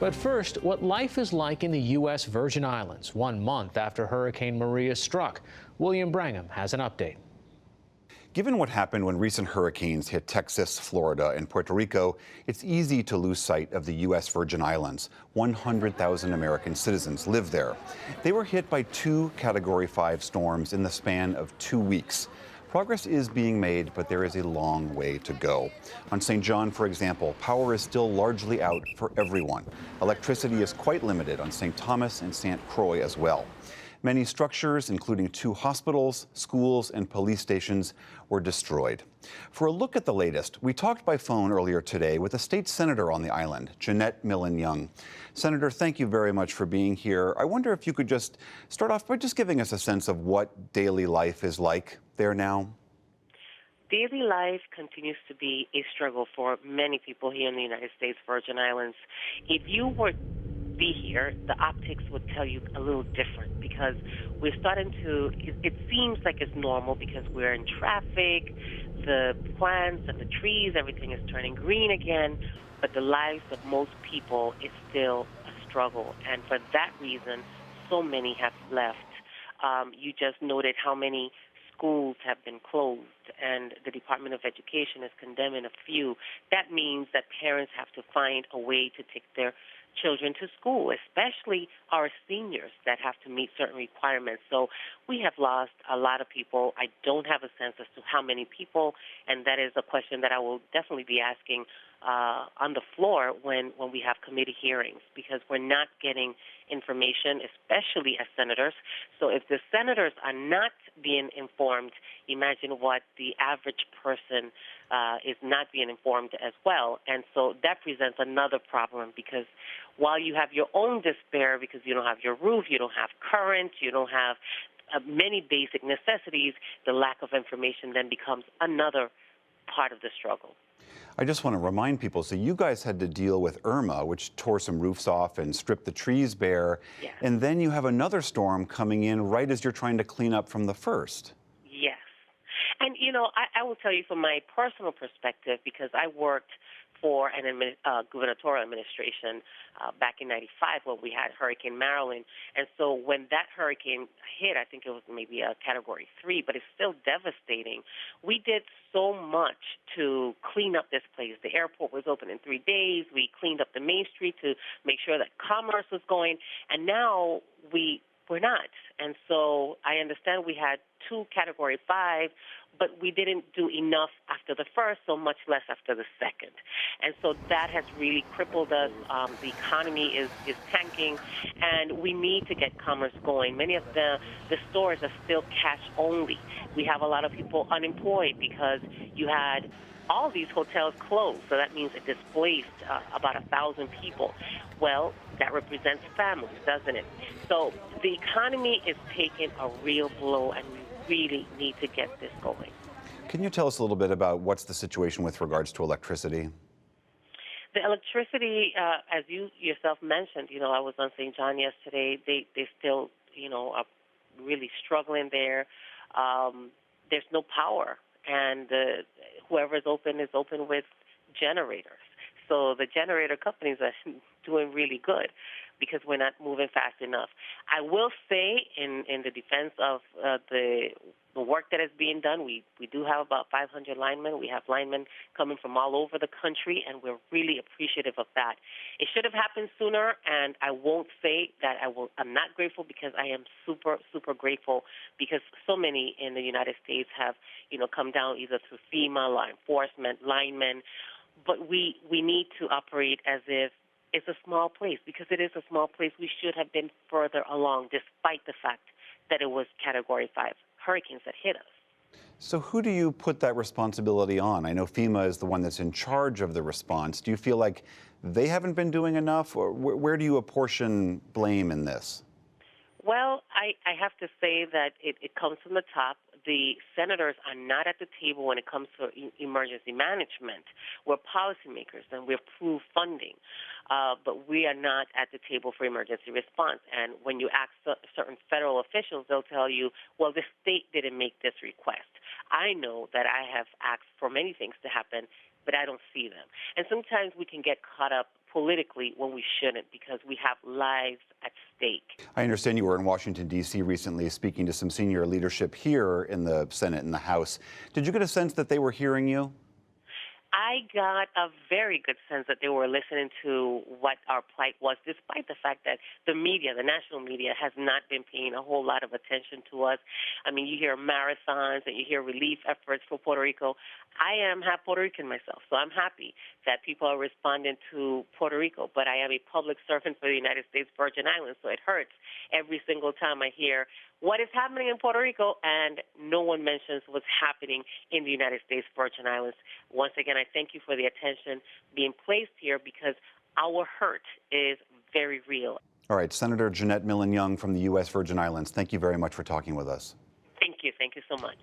But first, what life is like in the U.S. Virgin Islands 1 month after Hurricane Maria struck. William Brangham has an update. Given what happened when recent hurricanes hit Texas, Florida, and Puerto Rico, it's easy to lose sight of the U.S. Virgin Islands. 100,000 American citizens live there. They were hit by 2 Category 5 storms in the span of 2 weeks. Progress is being made, but there is a long way to go. On St. John, for example, power is still largely out for everyone. Electricity is quite limited on St. Thomas and St. Croix as well. Many structures, including 2 hospitals, schools, and police stations, were destroyed. For a look at the latest, we talked by phone earlier today with a state senator on the island, Jeanette Millen-Young. Senator, thank you very much for being here. I wonder if you could just start off by just giving us a sense of what daily life is like there now. Daily life continues to be a struggle for many people here in the United States Virgin Islands. If you were be here, the optics would tell you a little different because we're starting to, it seems like it's normal because we're in traffic, the plants and the trees, everything is turning green again, but the lives of most people is still a struggle. And for that reason, so many have left. You just noted how many schools have been closed, and the Department of Education is condemning a few. That means that parents have to find a way to take their children to school, especially our seniors that have to meet certain requirements. So we have lost a lot of people. I don't have a sense as to how many people, and that is a question that I will definitely be asking on the floor when we have committee hearings, because we're not getting information, especially as senators. So if the senators are not being informed, imagine what the average person is not being informed as well. And so that presents another problem, because while you have your own despair because you don't have your roof, you don't have current, you don't have many basic necessities, the lack of information then becomes another part of the struggle. I just want to remind people, so you guys had to deal with Irma, which tore some roofs off and stripped the trees bare. Yes. And then you have another storm coming in right as you're trying to clean up from the first. Yes. And, you know, I will tell you from my personal perspective, because I worked for an gubernatorial administration back in '95 when we had Hurricane Marilyn. And so when that hurricane hit, I think it was maybe a Category 3, but it's still devastating. We did so much to clean up this place. The airport was open in 3 days. We cleaned up the main street to make sure that commerce was going. And now we're not. And so I understand we had 2 Category 5, but we didn't do enough after the first, so much less after the second. And so that has really crippled us. The economy is tanking, and we need to get commerce going. Many of the stores are still cash only. We have a lot of people unemployed because you had all these hotels closed, so that means it displaced about 1,000 people. Well, that represents families, doesn't it? So the economy is taking a real blow, and we really need to get this going. Can you tell us a little bit about what's the situation with regards to electricity? The electricity, as you yourself mentioned, you know, I was on St. John yesterday. They still, you know, are really struggling there. There's no power, and whoever is open with generators. So the generator companies are doing really good because we're not moving fast enough. I will say, in the defense of the work that is being done, we do have about 500 linemen. We have linemen coming from all over the country, and we're really appreciative of that. It should have happened sooner, and I won't say that I'm not grateful, because I am super, super grateful, because so many in the United States have, you know, come down either through FEMA, law enforcement, linemen. But we need to operate as if it's a small place, because it is a small place. We should have been further along, despite the fact that it was Category 5 hurricanes that hit us. So who do you put that responsibility on? I know FEMA is the one that's in charge of the response. Do you feel like they haven't been doing enough, or where do you apportion blame in this? Well, I have to say that it comes from the top. The senators are not at the table when it comes to emergency management. We're policymakers, and we approve funding, but we are not at the table for emergency response. And when you ask certain federal officials, they'll tell you, well, the state didn't make this request. I know that I have asked for many things to happen, but I don't see them. And sometimes we can get caught up politically when we shouldn't, because we have lives at stake. I understand you were in Washington, D.C. recently speaking to some senior leadership here in the Senate and the House. Did you get a sense that they were hearing you? I got a very good sense that they were listening to what our plight was, despite the fact that the media, the national media, has not been paying a whole lot of attention to us. I mean, you hear marathons and you hear relief efforts for Puerto Rico. I am half Puerto Rican myself, so I'm happy that people are responding to Puerto Rico, but I am a public servant for the United States Virgin Islands, so it hurts every single time I hear what is happening in Puerto Rico and no one mentions what's happening in the United States Virgin Islands. Once again, I thank you for the attention being placed here, because our hurt is very real. All right, Senator Jeanette Millen-Young from the U.S. Virgin Islands, thank you very much for talking with us. Thank you. Thank you so much.